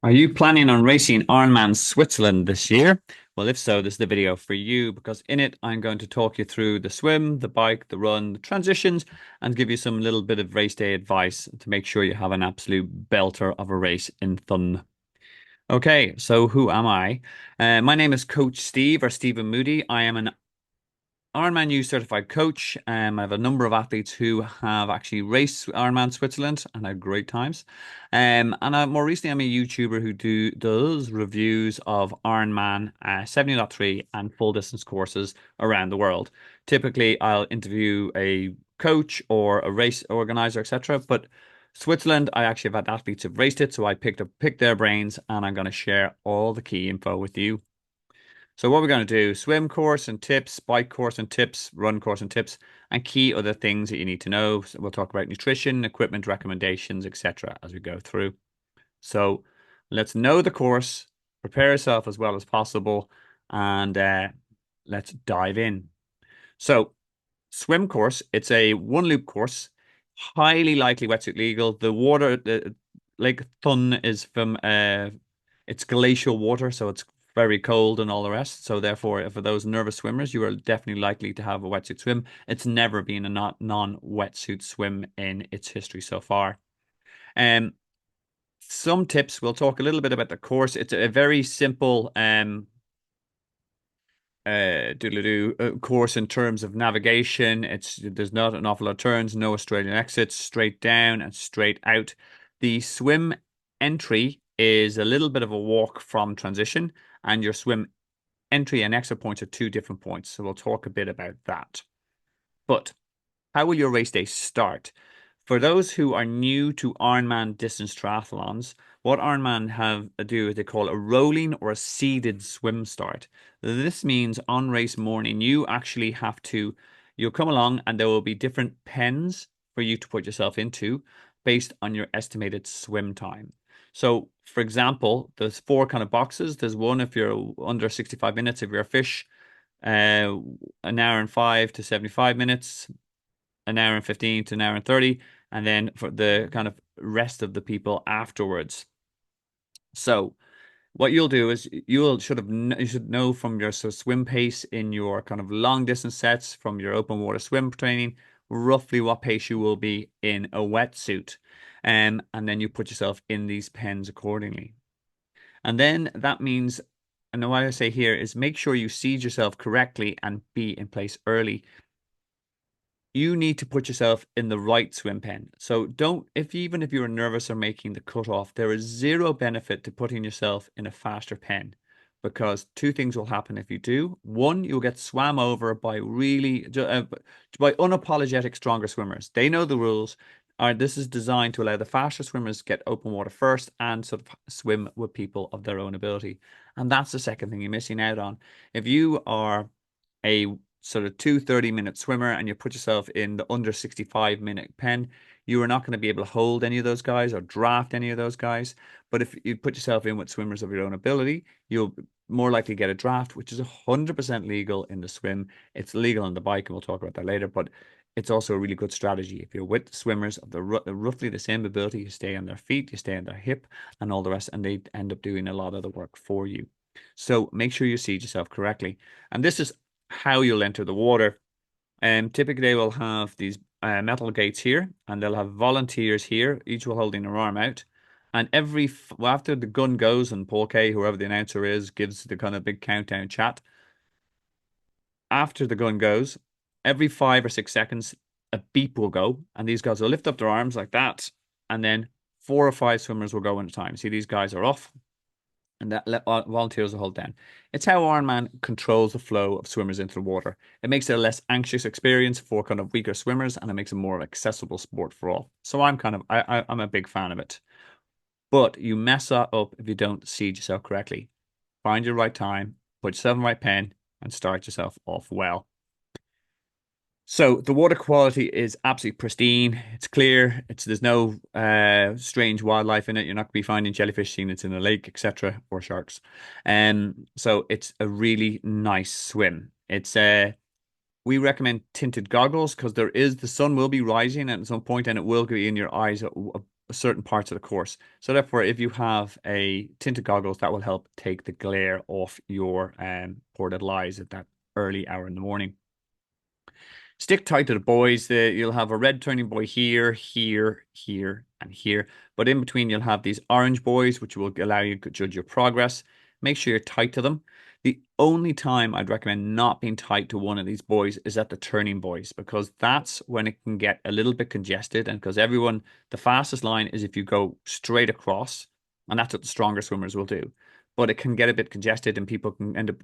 Are you planning on racing Ironman Switzerland this year? Well, if so, this is the video for you because in it, I'm going to talk you through the swim, the bike, the run, the transitions, and give you some little bit of race day advice to make sure you have an absolute belter of a race in Thun. Okay, so who am I? My name is Coach Steve or Steven Moody. I am an Ironman U certified coach. I have a number of athletes who have actually raced Ironman Switzerland and had great times. More recently, I'm a YouTuber who does reviews of Ironman 70.3 and full distance courses around the world. Typically, I'll interview a coach or a race organizer, etc. But Switzerland, I actually have had athletes who've raced it, so I picked their brains, and I'm going to share all the key info with you. So what we're going to do, swim course and tips, bike course and tips, run course and tips, and key other things that you need to know. So we'll talk about nutrition, equipment recommendations, etc. as we go through. So let's know the course, prepare yourself as well as possible, and let's dive in. So swim course, it's a one loop course, highly likely wetsuit legal. The Lake Thun is from it's glacial water, so it's very cold and all the rest. So therefore, for those nervous swimmers, you are definitely likely to have a wetsuit swim. It's never been a not non-wetsuit swim in its history so far. Um, some tips. We'll talk a little bit about the course. It's a very simple course in terms of navigation. There's not an awful lot of turns, no Australian exits, straight down and straight out. The swim entry is a little bit of a walk from transition, and your swim entry and exit points are two different points. So we'll talk a bit about that. But how will your race day start? For those who are new to Ironman distance triathlons, what Ironman have do is they call a rolling or a seeded swim start. This means on race morning, you'll come along and there will be different pens for you to put yourself into based on your estimated swim time. So, for example, there's four kind of boxes. There's one if you're under 65 minutes if you're a fish, uh, an hour and 5 to 75 minutes, an hour and 15 to an hour and 30, and then for the kind of rest of the people afterwards. So what you'll do is you should know from your swim pace in your kind of long distance sets from your open water swim training roughly what pace you will be in a wetsuit. And then you put yourself in these pens accordingly. And then that means, and what I say here is make sure you seed yourself correctly and be in place early. You need to put yourself in the right swim pen. So don't, if even if you're nervous or making the cutoff, there is zero benefit to putting yourself in a faster pen because two things will happen if you do. One, you'll get swam over by by unapologetic stronger swimmers. They know the rules. This is designed to allow the faster swimmers to get open water first and sort of swim with people of their own ability. And that's the second thing you're missing out on. If you are a sort of 2 30-minute swimmer and you put yourself in the under 65-minute pen, you are not going to be able to hold any of those guys or draft any of those guys. But if you put yourself in with swimmers of your own ability, you'll more likely get a draft, which is 100% legal in the swim. It's legal on the bike, and we'll talk about that later. But it's also a really good strategy. If you're with swimmers of roughly the same ability, you stay on their feet, you stay on their hip, and all the rest, and they end up doing a lot of the work for you. So make sure you seed yourself correctly. And this is how you'll enter the water. Typically, they will have these metal gates here, and they'll have volunteers here, each will holding their arm out. And after the gun goes, and Paul Kay, whoever the announcer is, gives the kind of big countdown chat. After the gun goes, every 5 or 6 seconds, a beep will go, and these guys will lift up their arms like that, and then 4 or 5 swimmers will go at a time. See, these guys are off and that let volunteers will hold down. It's how Ironman controls the flow of swimmers into the water. It makes it a less anxious experience for kind of weaker swimmers, and it makes it more accessible sport for all. So I'm a big fan of it. But you mess that up if you don't seed yourself correctly. Find your right time, put yourself in the right pen, and start yourself off well. So the water quality is absolutely pristine. It's clear. There's no strange wildlife in it. You're not going to be finding jellyfish seen it's in a lake, etc., or sharks. So it's a really nice swim. We recommend tinted goggles because the sun will be rising at some point and it will be in your eyes certain parts of the course. So therefore, if you have a tinted goggles, that will help take the glare off your poor little eyes at that early hour in the morning. Stick tight to the buoys. You'll have a red turning buoy here, here, here, and here. But in between, you'll have these orange buoys, which will allow you to judge your progress. Make sure you're tight to them. The only time I'd recommend not being tight to one of these buoys is at the turning buoys, because that's when it can get a little bit congested. And because the fastest line is if you go straight across, and that's what the stronger swimmers will do. But it can get a bit congested and people can end up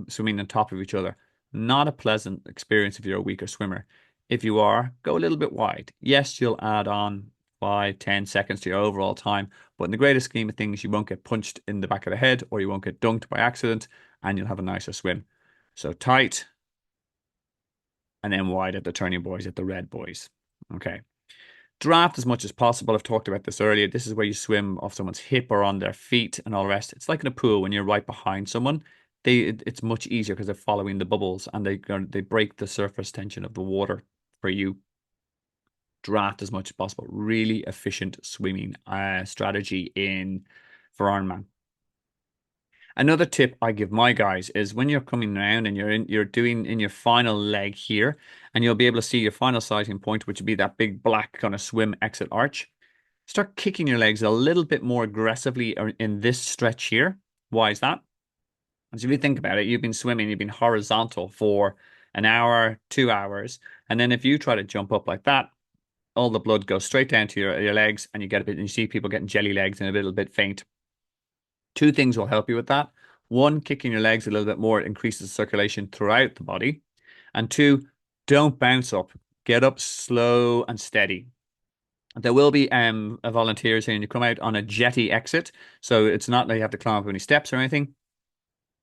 swimming on top of each other. Not a pleasant experience if you're a weaker swimmer. If you are, go a little bit wide. Yes, you'll add on 5, 10 seconds to your overall time, but in the greater scheme of things, you won't get punched in the back of the head or you won't get dunked by accident, and you'll have a nicer swim. So tight and then wide at the turning buoys, at the red buoys. Okay. Draft as much as possible. I've talked about this earlier. This is where you swim off someone's hip or on their feet and all the rest. It's like in a pool when you're right behind someone. It's much easier because they're following the bubbles and they break the surface tension of the water for you. Draft as much as possible. Really efficient swimming strategy for Ironman. Another tip I give my guys is when you're coming around and you're doing in your final leg here, and you'll be able to see your final sighting point, which would be that big black kind of swim exit arch. Start kicking your legs a little bit more aggressively in this stretch here. Why is that? As if you think about it, you've been swimming, you've been horizontal for an hour, 2 hours, and then if you try to jump up like that, all the blood goes straight down to your legs, and you see people getting jelly legs and a little bit faint. Two things will help you with that. One, kicking your legs a little bit more increases circulation throughout the body. And two, don't bounce up. Get up slow and steady. There will be volunteers here, and you come out on a jetty exit. So it's not that you have to climb up any steps or anything.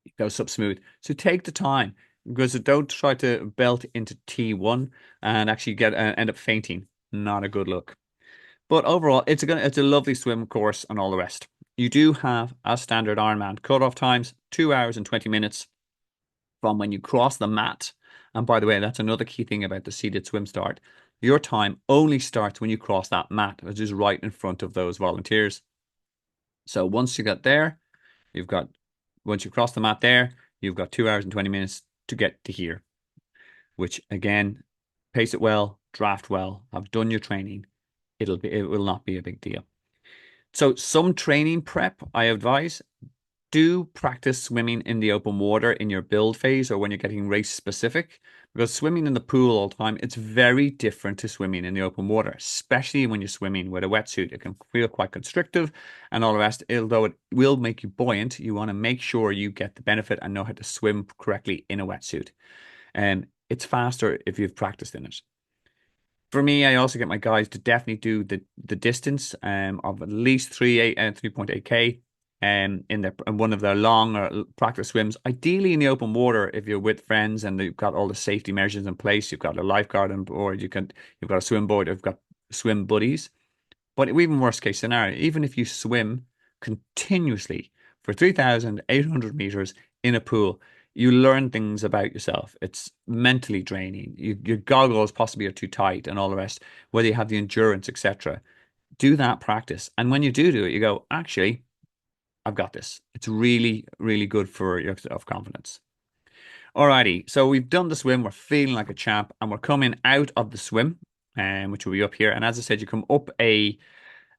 It goes up smooth. So take the time, because don't try to belt into T1 and actually end up fainting. Not a good look. But overall, it's a lovely swim course and all the rest. You do have, as standard Ironman, cutoff times, 2 hours and 20 minutes from when you cross the mat. And by the way, that's another key thing about the seated swim start. Your time only starts when you cross that mat, which is right in front of those volunteers. So once you get there, once you cross the mat there, you've got 2 hours and 20 minutes to get to here, which again, pace it well, draft well, have done your training. It will not be a big deal. So some training prep, I advise, do practice swimming in the open water in your build phase or when you're getting race specific, because swimming in the pool all the time, it's very different to swimming in the open water, especially when you're swimming with a wetsuit. It can feel quite constrictive and all the rest. Although it will make you buoyant, you want to make sure you get the benefit and know how to swim correctly in a wetsuit. And it's faster if you've practiced in it. For me, I also get my guys to definitely do the distance of at least 3.8K in one of their long or practice swims. Ideally in the open water, if you're with friends and you've got all the safety measures in place, you've got a lifeguard on board, you've got a swim board, you've got swim buddies. But even worst case scenario, even if you swim continuously for 3,800 meters in a pool, you learn things about yourself. It's mentally draining. Your goggles possibly are too tight and all the rest, whether you have the endurance, etc. Do that practice. And when you do it, you go, actually, I've got this. It's really, really good for your self-confidence. Alrighty, so we've done the swim. We're feeling like a champ, and we're coming out of the swim, which will be up here. And as I said, you come up a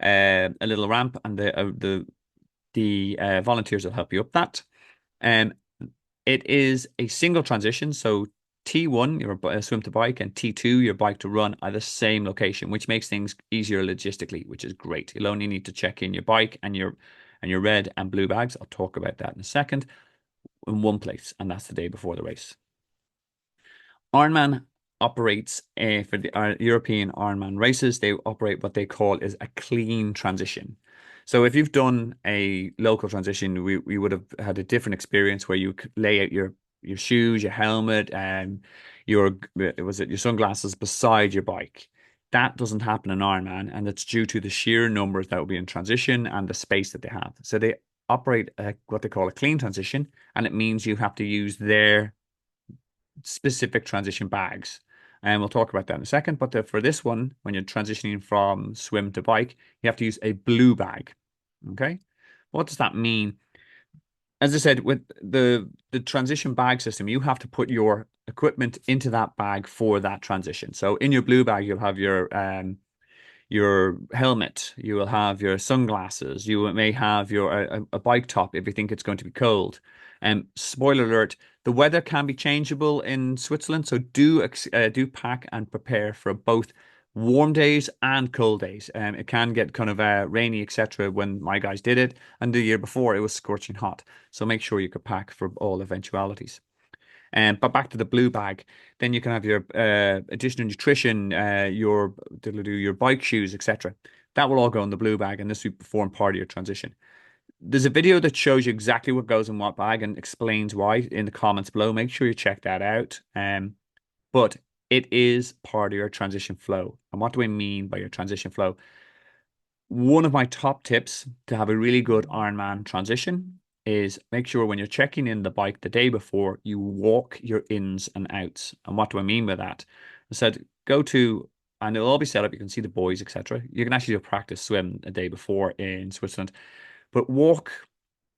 little ramp, and the volunteers will help you up that. And it is a single transition. So T1, your swim to bike, and T2, your bike to run, are the same location, which makes things easier logistically, which is great. You'll only need to check in your bike and your red and blue bags. I'll talk about that in a second. In one place, and that's the day before the race. Ironman operates for the European Ironman races. They operate what they call is a clean transition. So if you've done a local transition, we would have had a different experience where you lay out your shoes, your helmet, and your sunglasses beside your bike. That doesn't happen in Ironman, and it's due to the sheer numbers that will be in transition and the space that they have. So they operate what they call a clean transition, and it means you have to use their specific transition bags. And we'll talk about that in a second. But for this one, when you're transitioning from swim to bike, you have to use a blue bag. Okay. What does that mean? As I said, with the transition bag system, you have to put your equipment into that bag for that transition. So in your blue bag, you'll have your helmet, you will have your sunglasses, you may have your a bike top if you think it's going to be cold. And spoiler alert, the weather can be changeable in Switzerland, so do pack and prepare for both warm days and cold days. It can get kind of rainy, etc. When my guys did it, and the year before it was scorching hot. So make sure you could pack for all eventualities. But back to the blue bag, then you can have your additional nutrition, your bike shoes, etc. That will all go in the blue bag, and this will form part of your transition. There's a video that shows you exactly what goes in what bag and explains why in the comments below. Make sure you check that out. But it is part of your transition flow. And what do I mean by your transition flow? One of my top tips to have a really good Ironman transition is make sure when you're checking in the bike the day before, you walk your ins and outs. And what do I mean by that? I said, go to, and it'll all be set up. You can see the boys, etc. You can actually do a practice swim a day before in Switzerland, but walk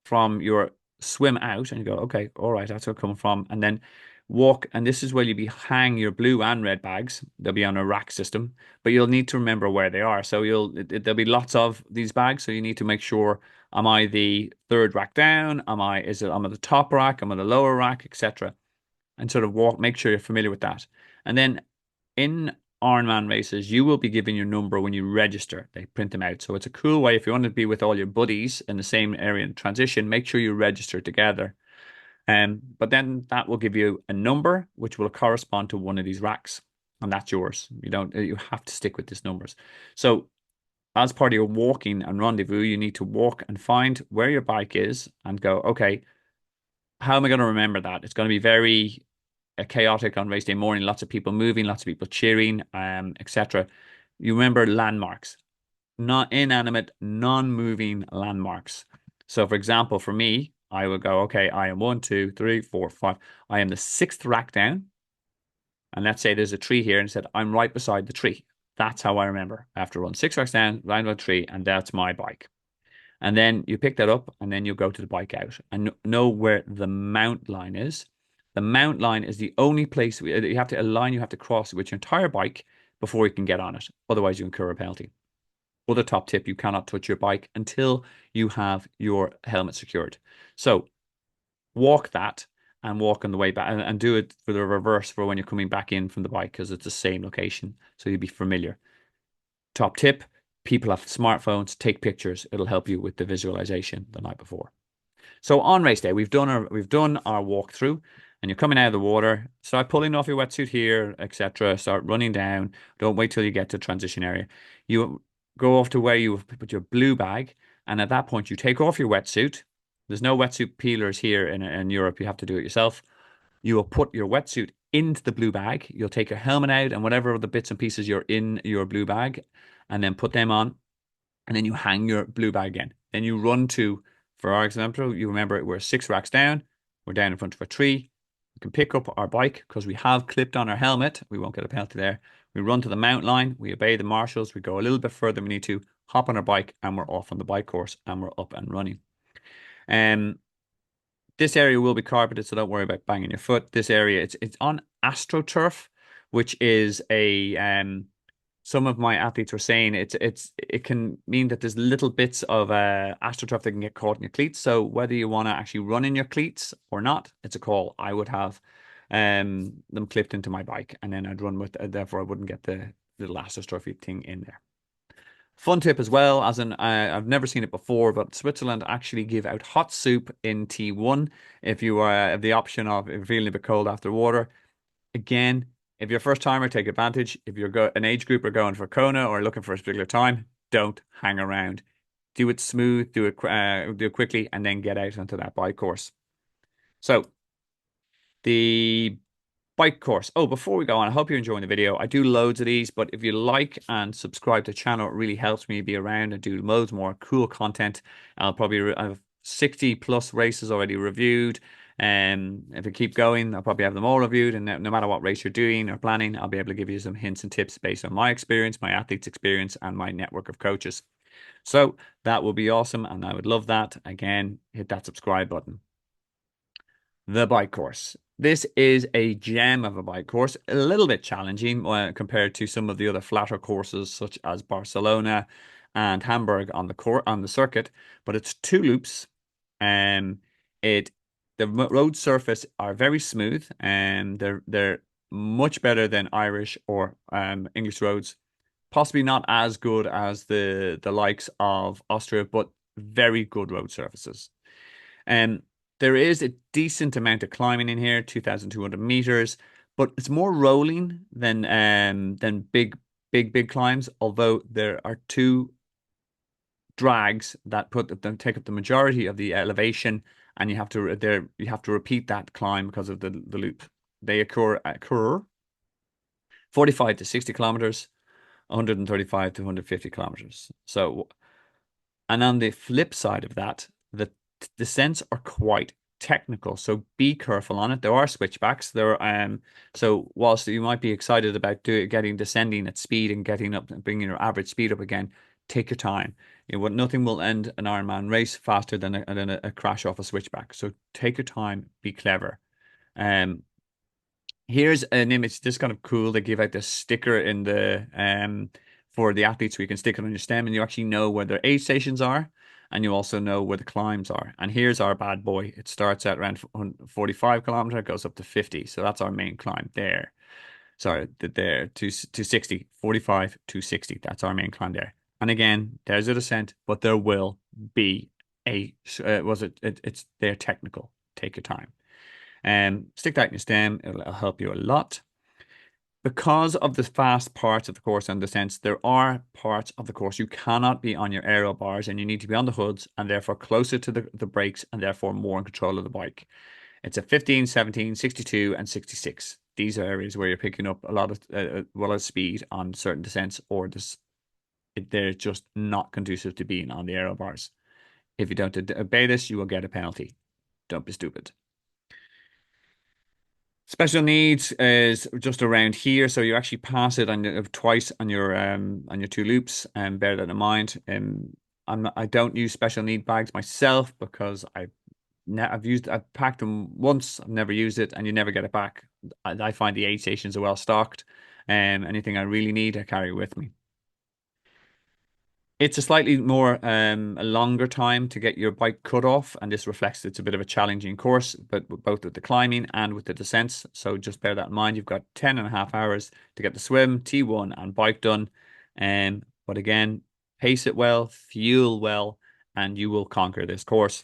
from your swim out and you go, okay, all right, that's where I'm coming from. And then walk, and this is where you'll be hang your blue and red bags. They'll be on a rack system, but you'll need to remember where they are. So there'll be lots of these bags. So you need to make sure, am I the third rack down? I'm at the top rack? I'm at the lower rack, etc. And sort of make sure you're familiar with that. And then in Ironman races, you will be given your number when you register. They print them out. So it's a cool way if you want to be with all your buddies in the same area in transition, make sure you register together. But then that will give you a number which will correspond to one of these racks, and that's yours. You have to stick with these numbers. So as part of your walking and rendezvous, you need to walk and find where your bike is and go, okay, how am I going to remember that? It's going to be very chaotic on race day morning, lots of people moving, lots of people cheering, etc. You remember landmarks, not inanimate, non-moving landmarks. So, for example, for me, I would go, okay, I am 1, 2, 3, 4, 5. I am the sixth rack down. And let's say there's a tree here and said, I'm right beside the tree. That's how I remember. I have to run 6 racks down, round about the tree, and that's my bike. And then you pick that up and then you go to the bike out and know where the mount line is. The mount line is the only place you have to a line you have to cross with your entire bike before you can get on it. Otherwise, you incur a penalty. Other top tip, you cannot touch your bike until you have your helmet secured. So walk that and walk on the way back and do it for the reverse for when you're coming back in from the bike because it's the same location. So you'll be familiar. Top tip, people have smartphones, take pictures. It'll help you with the visualization the night before. So on race day, we've done our walkthrough, and you're coming out of the water. Start pulling off your wetsuit here, etc. Start running down. Don't wait till you get to transition area. You go off to where you put your blue bag, and at that point, you take off your wetsuit. There's no wetsuit peelers here in Europe. You have to do it yourself. You will put your wetsuit into the blue bag. You'll take your helmet out and whatever the bits and pieces you're in your blue bag, and then put them on, and then you hang your blue bag again. Then you run to, for our example, you remember we're 6 racks down. We're down in front of a tree. We can pick up our bike because we have clipped on our helmet. We won't get a penalty there. We run to the mount line. We obey the marshals. We go a little bit further. We need to hop on our bike and we're off on the bike course and we're up and running. This area will be carpeted, so don't worry about banging your foot. This area, it's on AstroTurf, which is a some of my athletes were saying it can mean that there's little bits of AstroTurf that can get caught in your cleats. So whether you want to actually run in your cleats or not, it's a call. I would have them clipped into my bike, and then I'd run with. Therefore, I wouldn't get the little AstroTurf thing in there. Fun tip as well, as in I've never seen it before, but Switzerland actually give out hot soup in T1 if you have the option of if you're feeling a bit cold after water. Again, if you're a first timer, take advantage. If you're an age group or going for Kona or looking for a particular time, don't hang around. Do it smooth, do it quickly, and then get out onto that bike course. So the bike course. Oh, before we go on, I hope you're enjoying the video. I do loads of these, but if you like and subscribe to the channel, it really helps me be around and do loads more cool content. I have 60 plus races already reviewed. If we keep going, I'll probably have them all reviewed, and no matter what race you're doing or planning, I'll be able to give you some hints and tips based on my experience, my athletes' experience, and my network of coaches. So that would be awesome, and I would love that. Again, hit that subscribe button. The bike course. This is a gem of a bike course, a little bit challenging compared to some of the other flatter courses such as Barcelona and Hamburg on the circuit, but it's two loops. Um, it the road surface are very smooth, and they're much better than Irish or English roads. Possibly not as good as the likes of Austria, but very good road surfaces. Um, there is a decent amount of climbing in here, 2,200 meters, but it's more rolling than big climbs. Although there are two drags that take up the majority of the elevation, and you have to repeat that climb because of the loop. They occur 45 to 60 kilometers, 135 to 150 kilometers. So, and on the flip side of that, the descents are quite technical. So be careful on it. There are switchbacks. So whilst you might be excited about getting descending at speed and getting up and bringing your average speed up again, take your time. Nothing will end an Ironman race faster than a crash off a switchback. So take your time, be clever. Um, Here's an image. This is kind of cool. They give out this sticker in the for the athletes, so you can stick it on your stem, and you actually know where their aid stations are, and you also know where the climbs are. And here's our bad boy. It starts at around 45 kilometer, goes up to 50. So that's our main climb there. Sorry, there to 60, 45 to 60. That's our main climb there. And again, there's a descent, but there will be it's they're technical. Take your time. Stick that in your stem. It'll help you a lot. Because of the fast parts of the course and descents, there are parts of the course you cannot be on your aero bars, and you need to be on the hoods and therefore closer to the brakes and therefore more in control of the bike. It's a 15, 17, 62, and 66. These are areas where you're picking up a lot of speed on certain descents, or they're just not conducive to being on the aero bars. If you don't obey this, you will get a penalty. Don't be stupid. Special needs is just around here, so you actually pass it twice on your two loops, and bear that in mind. I don't use special need bags myself because I've packed them once, I've never used it, and you never get it back. I find the aid stations are well stocked, and anything I really need, I carry with me. It's a slightly more a longer time to get your bike cut off, and this reflects it's a bit of a challenging course, but both with the climbing and with the descents. So just bear that in mind. You've got 10 and a half hours to get the swim, T1, and bike done. But again, pace it well, fuel well, and you will conquer this course.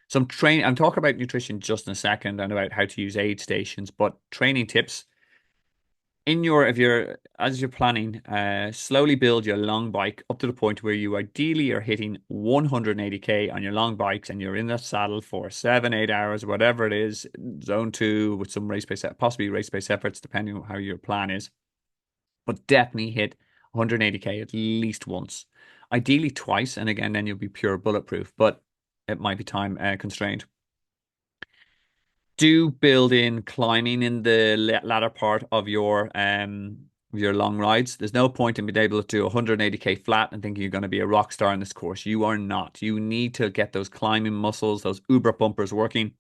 Some training, I'm talking about nutrition just in a second and about how to use aid stations, but training tips if you're as you're planning, slowly build your long bike up to the point where you ideally are hitting 180k on your long bikes, and you're in the saddle for 7, 8 hours, whatever it is, zone two with some possibly race-based efforts, depending on how your plan is. But definitely hit 180k at least once, ideally twice, and again, then you'll be pure bulletproof. But it might be time constrained. Do build in climbing in the latter part of your long rides. There's no point in being able to do 180k flat and thinking you're going to be a rock star in this course. You are not. You need to get those climbing muscles, those uber bumpers working.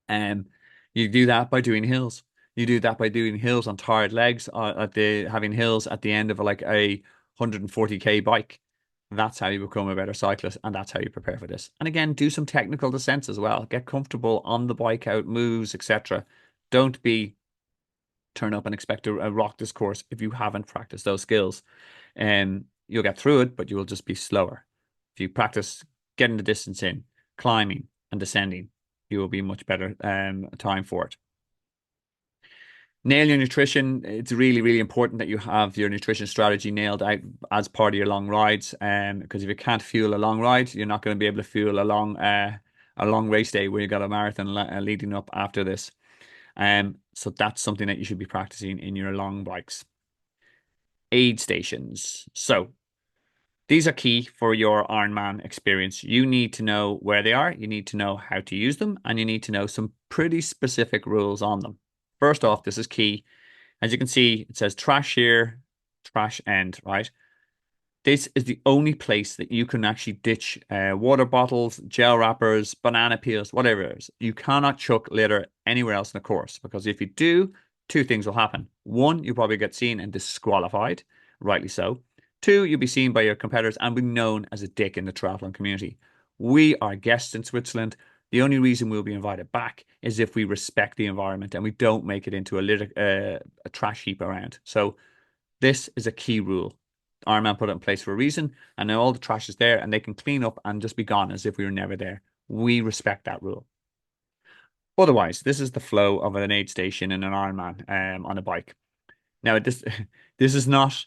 Um, you do that by doing hills. You do that by doing hills on tired legs, having hills at the end of like a 140k bike. That's how you become a better cyclist, and that's how you prepare for this. And again, do some technical descents as well. Get comfortable on the bike, out moves, etc. Don't be turn up and expect to rock this course if you haven't practiced those skills. And you'll get through it, but you will just be slower. If you practice getting the distance in, climbing and descending, you will be much better time for it. Nail your nutrition. It's really, really important that you have your nutrition strategy nailed out as part of your long rides. Because if you can't fuel a long ride, you're not going to be able to fuel a long race day where you got a marathon leading up after this. So that's something that you should be practicing in your long bikes. Aid stations. So These are key for your Ironman experience. You need to know where they are, you need to know how to use them, and you need to know some pretty specific rules on them. First off, this is key. As you can see, it says trash here, trash end, right? This is the only place that you can actually ditch water bottles, gel wrappers, banana peels, whatever it is. You cannot chuck litter anywhere else in the course because if you do, two things will happen. One, you'll probably get seen and disqualified, rightly so. Two, you'll be seen by your competitors and be known as a dick in the triathlon community. We are guests in Switzerland. The only reason we'll be invited back is if we respect the environment and we don't make it into a trash heap around. So this is a key rule. Ironman put it in place for a reason, and now all the trash is there, and they can clean up and just be gone as if we were never there. We respect that rule. Otherwise, this is the flow of an aid station in an Ironman on a bike. Now, this this is not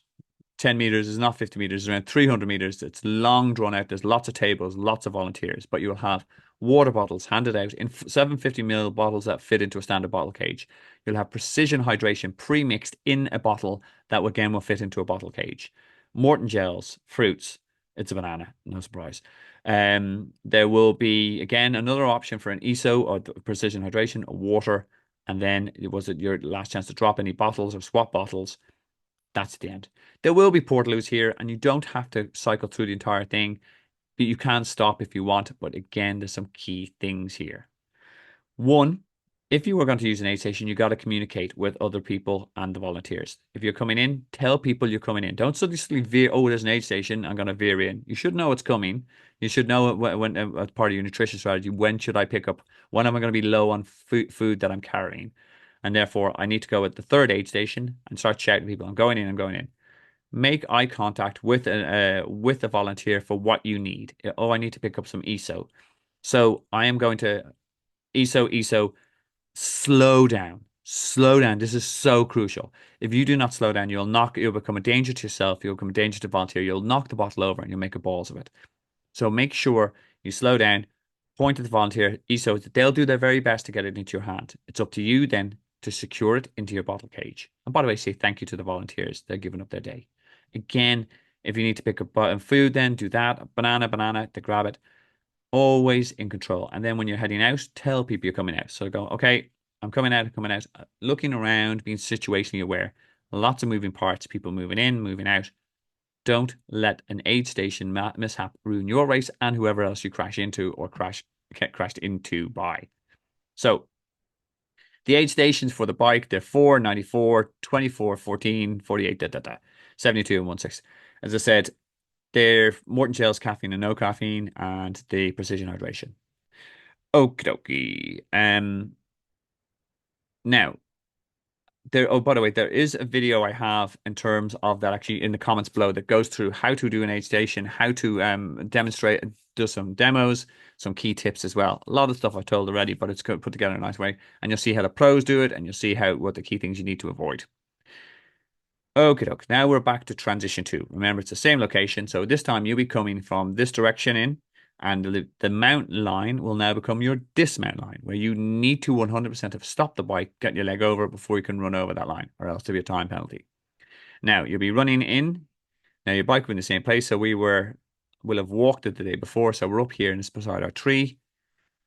10 meters, it's not 50 meters, it's around 300 meters. It's long drawn out. There's lots of tables, lots of volunteers, but you will have water bottles handed out in 750 ml bottles that fit into a standard bottle cage. You'll have precision hydration pre-mixed in a bottle that again will fit into a bottle cage. Morton gels, fruits. It's a banana, no surprise. There will be again another option for an ESO or precision hydration, water, and then was it your last chance to drop any bottles or swap bottles? That's the end. There will be portaloos here, and you don't have to cycle through the entire thing, but you can stop if you want. But again, there's some key things here. One, if you were going to use an aid station, you got to communicate with other people and the volunteers. If you're coming in, tell people you're coming in. Don't suddenly veer, oh, there's an aid station, I'm going to veer in. You should know it's coming. You should know when as part of your nutrition strategy, when should I pick up? When am I going to be low on food that I'm carrying? And therefore, I need to go at the third aid station and start shouting to people, I'm going in, I'm going in. Make eye contact with a volunteer for what you need. Oh, I need to pick up some ESO. So I am going to ESO, slow down. Slow down. This is so crucial. If you do not slow down, you'll become a danger to yourself, you'll become a danger to volunteer, you'll knock the bottle over and you'll make a balls of it. So make sure you slow down, point at the volunteer, ESO, they'll do their very best to get it into your hand. It's up to you then to secure it into your bottle cage. And by the way, say thank you to the volunteers. They're giving up their day. Again, if you need to pick up food, then do that. Banana, to grab it. Always in control. And then when you're heading out, tell people you're coming out. So go, okay, I'm coming out, looking around, being situationally aware. Lots of moving parts, people moving in, moving out. Don't let an aid station mishap ruin your race and whoever else you crash into or get crashed into by. So the aid stations for the bike, they're 4, 94, 24, 14, 48, 72 and 16. As I said, they're Morton Gels, caffeine and no caffeine, and the precision hydration. Okie dokie. Now, oh, by the way, there is a video I have in terms of that actually in the comments below that goes through how to do an aid station, how to demonstrate, do some demos, some key tips as well. A lot of stuff I've told already, but it's put together in a nice way. And you'll see how the pros do it, and you'll see what the key things you need to avoid. Okay, doke. Now we're back to transition two. Remember, it's the same location. So this time you'll be coming from this direction in, and the mountain line will now become your dismount line, where you need to 100% have stopped the bike, get your leg over before you can run over that line, or else there'll be a time penalty. Now you'll be running in. Now your bike will be in the same place. So we'll have walked it the day before. So we're up here and it's beside our tree.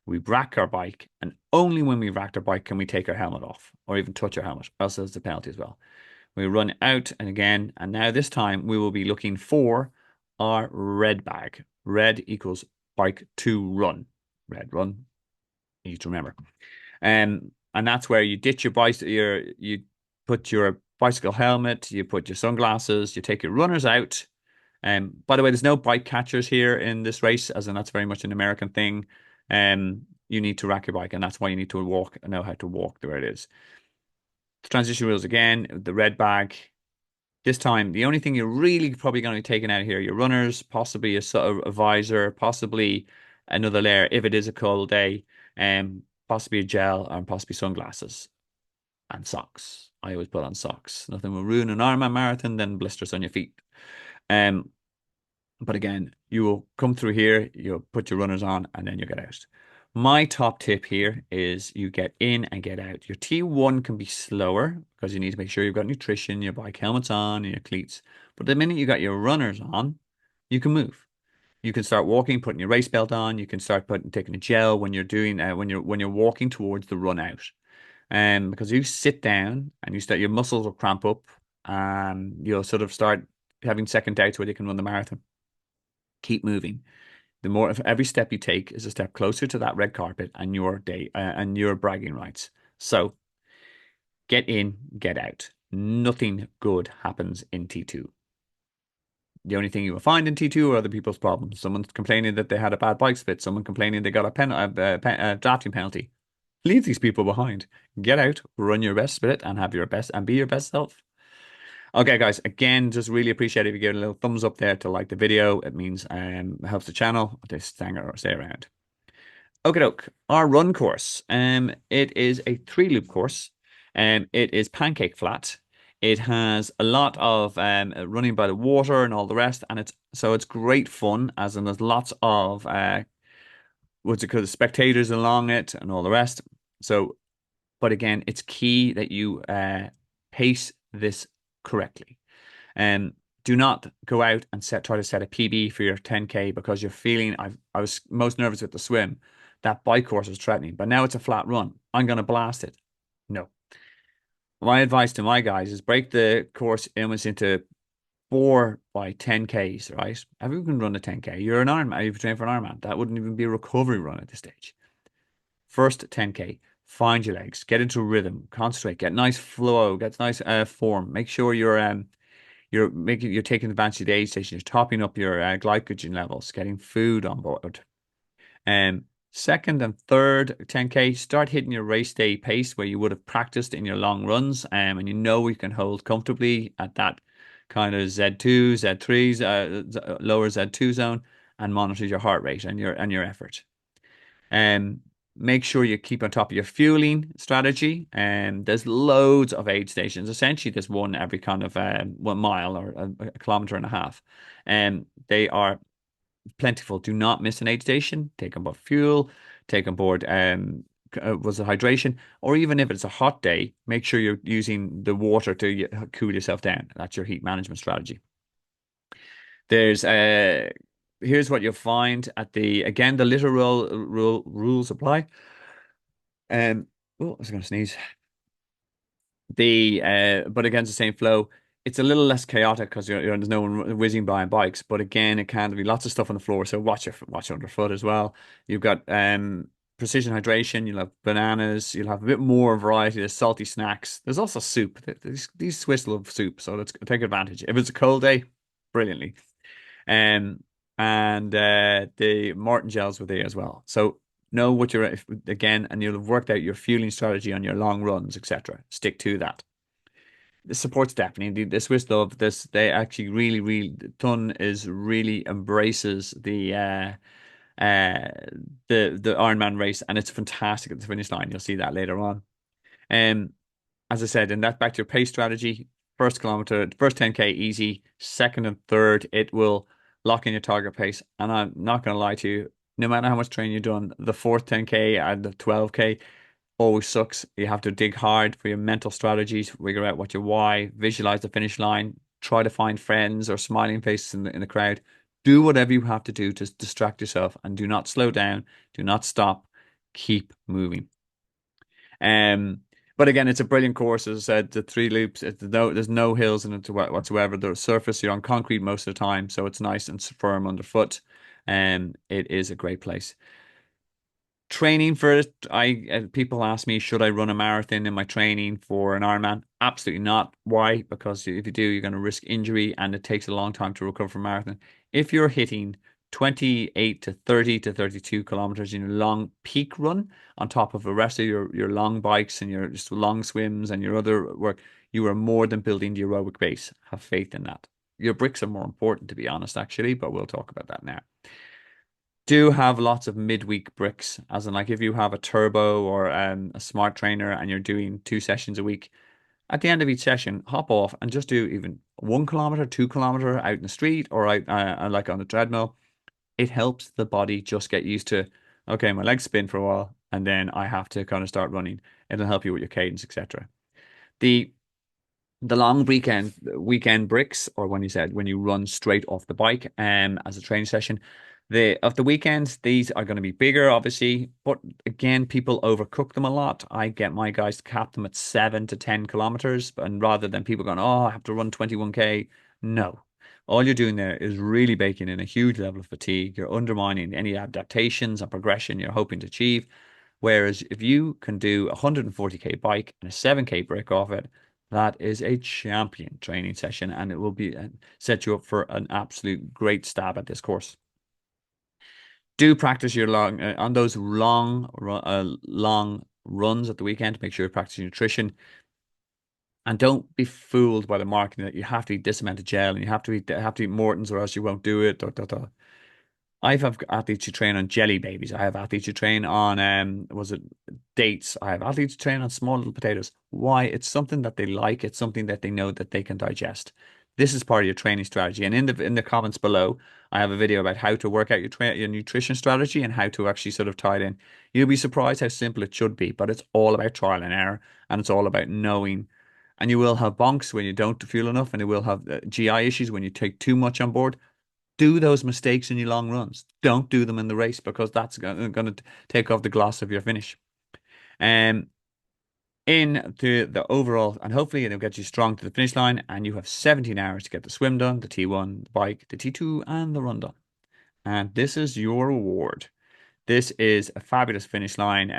We rack our bike, and only when we racked our bike can we take our helmet off or even touch our helmet, else there's the penalty as well. We run out and again, and now this time we will be looking for our red bag. Red equals bike to run. Red run, easy to remember. And that's where you ditch your bicycle, you put your bicycle helmet, you put your sunglasses, you take your runners out. By the way, there's no bike catchers here in this race, as in that's very much an American thing. You need to rack your bike, and that's why you need to know how to walk the way it is. The transition rules again, the red bag. This time, the only thing you're really probably going to be taking out of here, your runners, possibly a visor, possibly another layer if it is a cold day, possibly a gel, and possibly sunglasses and socks. I always put on socks. Nothing will ruin an Ironman marathon than blisters on your feet. But again, you will come through here, you'll put your runners on, and then you get out. My top tip here is you get in and get out. Your T1 can be slower because you need to make sure you've got nutrition, your bike helmet's on, and your cleats. But the minute you got your runners on, You can move. You can start walking, putting your race belt on. You can start taking a gel when you're doing when you're walking towards the run out. Because you sit down and you start your muscles will cramp up, and you'll sort of start having second doubts whether you can run the marathon. Keep moving. The more if every step you take is a step closer to that red carpet and your day and your bragging rights. So get in, get out. Nothing good happens in T2. The only thing you will find in T2 are other people's problems. Someone's complaining that they had a bad bike split. Someone complaining they got a drafting penalty. Leave these people behind. Get out, run your best split, and have your best and be your best self. Okay, guys. Again, just really appreciate it if you give a little thumbs up there to like the video. It means helps the channel to stay around. Okay, doke. Our run course. It is a 3-loop course. It is pancake flat. It has a lot of running by the water and all the rest, and it's great fun. As in, there's lots of what's it called, spectators along it and all the rest. So, but again, it's key that you pace this correctly. And do not go out and try to set a PB for your 10K because you're feeling I was most nervous with the swim. That bike course was threatening, but now it's a flat run. I'm gonna blast it. No. My advice to my guys is break the course almost into 4 by 10Ks, right? Everyone can run a 10K. You're an Ironman, you've trained for an Ironman. That wouldn't even be a recovery run at this stage. First 10K, find your legs, get into rhythm, concentrate, get nice flow, get nice form. Make sure you're taking advantage of the aid station. You're topping up your glycogen levels, getting food on board. Second and third 10K, start hitting your race day pace where you would have practiced in your long runs, and you know you can hold comfortably at that kind of Z2, Z3s, lower Z2 zone, and monitor your heart rate and your effort. Um, Make sure you keep on top of your fueling strategy. And there's loads of aid stations. Essentially, there's one every kind of 1 mile or a kilometer and a half. And they are plentiful. Do not miss an aid station. Take on board fuel, take on board was it hydration, or even if it's a hot day, make sure you're using the water to cool yourself down. That's your heat management strategy. There's here's what you'll find at the again the literal rules apply. Oh, I was going to sneeze. The but against the same flow, it's a little less chaotic because there's no one whizzing by on bikes. But again, it can be lots of stuff on the floor, so watch underfoot as well. You've got precision hydration. You'll have bananas. You'll have a bit more variety. There's salty snacks. There's also soup. These Swiss love soup, so let's take advantage. If it's a cold day, brilliantly. Um, and the Martin gels were there as well. So know what you're again, and you'll have worked out your fueling strategy on your long runs, etc. Stick to that. The support's definitely the Swiss love this. They actually really Thun is really embraces uh the Ironman race, and it's fantastic at the finish line. You'll see that later on. Um, as I said, in that back to your pace strategy, first kilometer, first 10K easy, second and third, it will lock in your target pace. And I'm not going to lie to you, no matter how much training you've done, the fourth 10K and the 12K always sucks. You have to dig hard for your mental strategies, figure out what your why, visualize the finish line, try to find friends or smiling faces in the crowd. Do whatever you have to do to distract yourself and do not slow down, do not stop, keep moving. Um, but again, it's a brilliant course. As I said, the 3 loops, there's no hills in it whatsoever. The surface, you're on concrete most of the time, so it's nice and firm underfoot. And it is a great place. Training for it, people ask me, should I run a marathon in my training for an Ironman? Absolutely not. Why? Because if you do, you're going to risk injury, and it takes a long time to recover from a marathon. If you're hitting 28 to 30 to 32 kilometers in your long peak run on top of the rest of your long bikes and your just long swims and your other work, you are more than building the aerobic base. Have faith in that. Your bricks are more important, to be honest, actually, but we'll talk about that now. Do have lots of midweek bricks, as in like if you have a turbo or a smart trainer and you're doing 2 sessions a week, at the end of each session, hop off and just do even 1 kilometer, 2 kilometer out in the street or out like on the treadmill. It helps the body just get used to, okay, my legs spin for a while and then I have to kind of start running. It'll help you with your cadence, etc. The The long weekend bricks, or when you run straight off the bike as a training session, the of the weekends, these are going to be bigger, obviously, but again, people overcook them a lot. I get my guys to cap them at 7 to 10 kilometers, and rather than people going, oh, I have to run 21K. No. All you're doing there is really baking in a huge level of fatigue. You're undermining any adaptations and progression you're hoping to achieve. Whereas if you can do a 140K bike and a 7K break off it, that is a champion training session, and it will be set you up for an absolute great stab at this course. Do practice your on those long runs at the weekend. Make sure you practice your nutrition, and don't be fooled by the marketing that you have to eat this amount of gel and you have to eat Morton's or else you won't do it. I have athletes who train on jelly babies. I have athletes who train on was it dates? I have athletes who train on small little potatoes. Why? It's something that they like. It's something that they know that they can digest. This is part of your training strategy. And in the comments below, I have a video about how to work out your nutrition strategy and how to actually sort of tie it in. You'll be surprised how simple it should be, but it's all about trial and error, and it's all about knowing. And you will have bonks when you don't fuel enough, and you will have GI issues when you take too much on board. Do those mistakes in your long runs. Don't do them in the race because that's going to take off the gloss of your finish. Um, in the overall, and hopefully it'll get you strong to the finish line, and you have 17 hours to get the swim done, the T1, the bike, the T2, and the run done. And this is your reward. This is a fabulous finish line.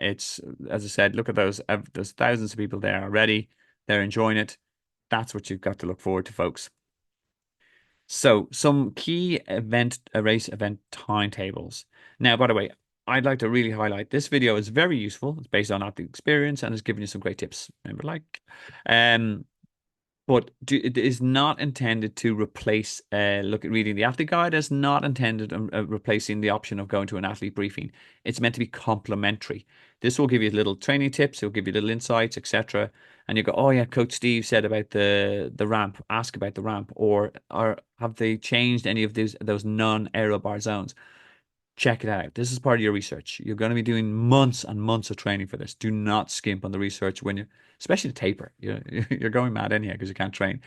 It's, as I said, look at those. There's thousands of people there already. They're enjoying it. That's what you've got to look forward to, folks. So, some key race event timetables. Now, by the way, I'd like to really highlight this video is very useful. It's based on athlete experience and it's giving you some great tips. Remember, um, it is not intended to replace. Look at reading the athlete guide is not intended replacing the option of going to an athlete briefing. It's meant to be complementary. This will give you little training tips. It'll give you little insights, etc. And you go, oh yeah, Coach Steve said about the ramp. Ask about the ramp, or have they changed any of those non-aero bar zones? Check it out. This is part of your research. You're going to be doing months and months of training for this. Do not skimp on the research when you, especially the taper. You're going mad anyhow because you can't train.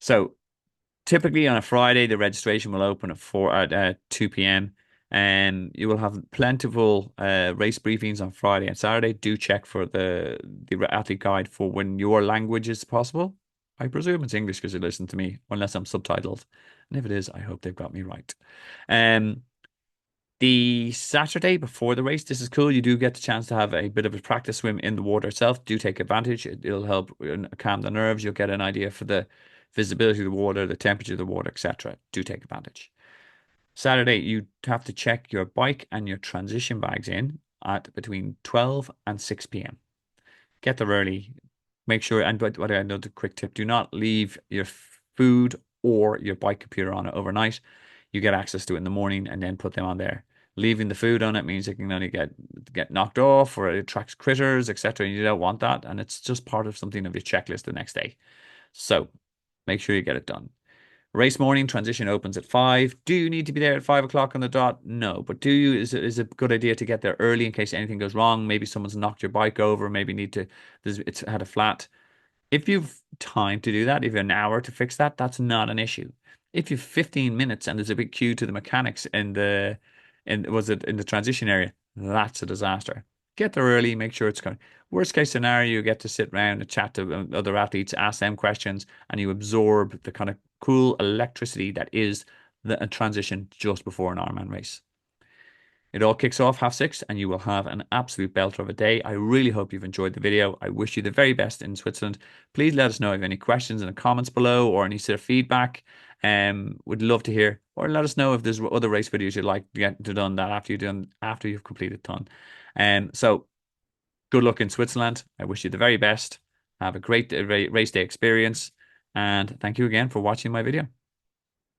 So typically on a Friday, the registration will open at 2 p.m. And you will have plentiful race briefings on Friday and Saturday. Do check for the athlete guide for when your language is possible. I presume it's English because you listen to me, unless I'm subtitled. And if it is, I hope they've got me right. Um, the Saturday before the race, this is cool. You do get the chance to have a bit of a practice swim in the water itself. Do take advantage. It'll help calm the nerves. You'll get an idea for the visibility of the water, the temperature of the water, etc. Do take advantage. Saturday, you have to check your bike and your transition bags in at between 12 and 6 p.m. Get there early. Make sure, and what another quick tip, do not leave your food or your bike computer on it overnight. You get access to it in the morning and then put them on there. Leaving the food on it means it can only get knocked off or it attracts critters, etc. And you don't want that. And it's just part of something of your checklist the next day. So make sure you get it done. Race morning transition opens at 5. Do you need to be there at 5 o'clock on the dot? No, but is it a good idea to get there early in case anything goes wrong? Maybe someone's knocked your bike over, maybe it's had a flat. If you've time to do that, if you have an hour to fix that, that's not an issue. If you've 15 minutes and there's a big queue to the mechanics in the transition area, that's a disaster. Get there early, make sure it's going. Worst case scenario, you get to sit around and chat to other athletes, ask them questions, and you absorb the kind of cool electricity that is the transition just before an Ironman race. It all kicks off 6:30 and you will have an absolute belter of a day. I really hope you've enjoyed the video. I wish you the very best in Switzerland. Please let us know if you have any questions in the comments below or any sort of feedback. Would love to hear. Or let us know if there's other race videos you'd like to get done that after you've completed Thun. So good luck in Switzerland. I wish you the very best. Have a great race day experience. And thank you again for watching my video.